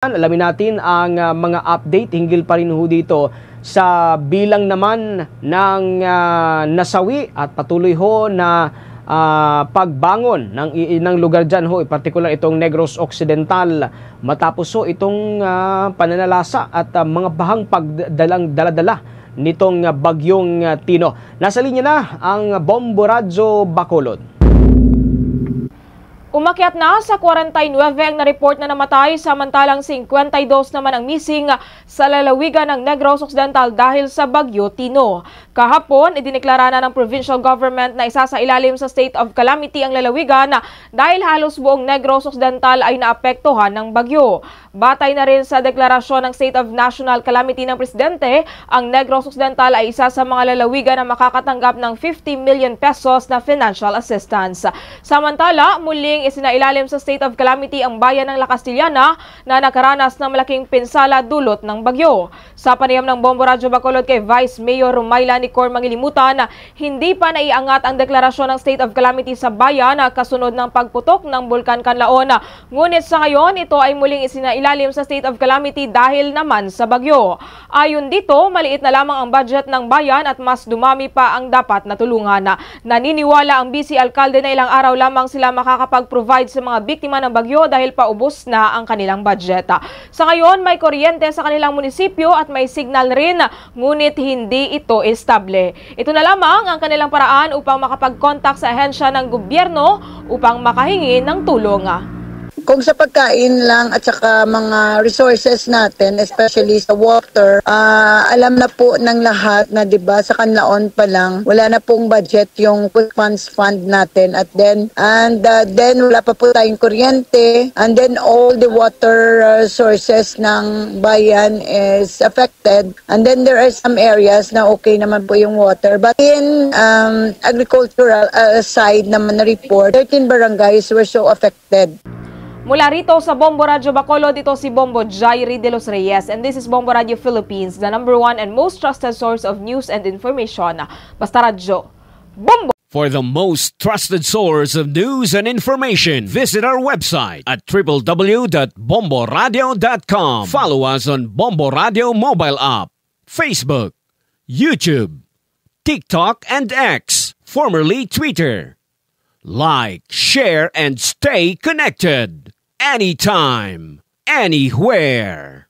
Alamin natin ang mga update hinggil pa rin ho dito sa bilang naman ng nasawi at patuloy ho na pagbangon ng lugar dyan ho, particular itong Negros Occidental matapos ho itong pananalasa at mga bahang pagdalang daladala nitong bagyong Tino. Nasa linya na ang Bombo Radyo Bacolod. Umakyat na sa 49 ang na-report na namatay, samantalang 52 naman ang missing sa lalawigan ng Negros Occidental dahil sa Bagyo Tino. Kahapon, idineklara na ng provincial government na isa sa ilalim sa state of calamity ang lalawigan dahil halos buong Negros Occidental ay naapektuhan ng bagyo. Batay na rin sa deklarasyon ng State of National Calamity ng Presidente, ang Negros Occidental ay isa sa mga lalawigan na makakatanggap ng 50 million pesos na financial assistance. Samantala, muling isinailalim sa state of calamity ang bayan ng La Castillana na nakaranas ng malaking pinsala dulot ng bagyo. Sa panayam ng Bombo Radyo Bacolod kay Vice Mayor Rumayla Nicor Mangilimutan, hindi pa naiangat ang deklarasyon ng state of calamity sa bayan kasunod ng pagputok ng Bulkan Kanlaon. Ngunit sa ngayon, ito ay muling isinailalim sa state of calamity dahil naman sa bagyo. Ayon dito, maliit na lamang ang budget ng bayan at mas dumami pa ang dapat na tulungan. Naniniwala ang Vice Alcalde na ilang araw lamang sila makakapag-provide sa mga biktima ng bagyo dahil paubos na ang kanilang budget. Sa ngayon, may kuryente sa kanilang munisipyo at may signal rin, ngunit hindi ito estable. Ito na lamang ang kanilang paraan upang makapag-contact sa ahensya ng gobyerno upang makahingi ng tulong. Kung sa pagkain lang at saka mga resources natin, especially sa water, alam na po ng lahat na 'di ba sa Kanlaon pa lang wala na pong budget yung quick funds fund natin at then wala pa po tayong kuryente and then all the water sources ng bayan is affected and then there are some areas na okay naman po yung water but in agricultural side naman na report 13 barangays were so affected. Mula rito sa Bombo Radyo Bacolod, dito si Bombo Jairi de los Reyes and this is Bombo Radio Philippines, the #1 and most trusted source of news and information. Basta radyo, Bombo! For the most trusted source of news and information, visit our website at www.bomboradio.com. Follow us on Bombo Radio mobile app, Facebook, YouTube, TikTok, and X, formerly Twitter. Like, share, and stay connected. Anytime, anywhere.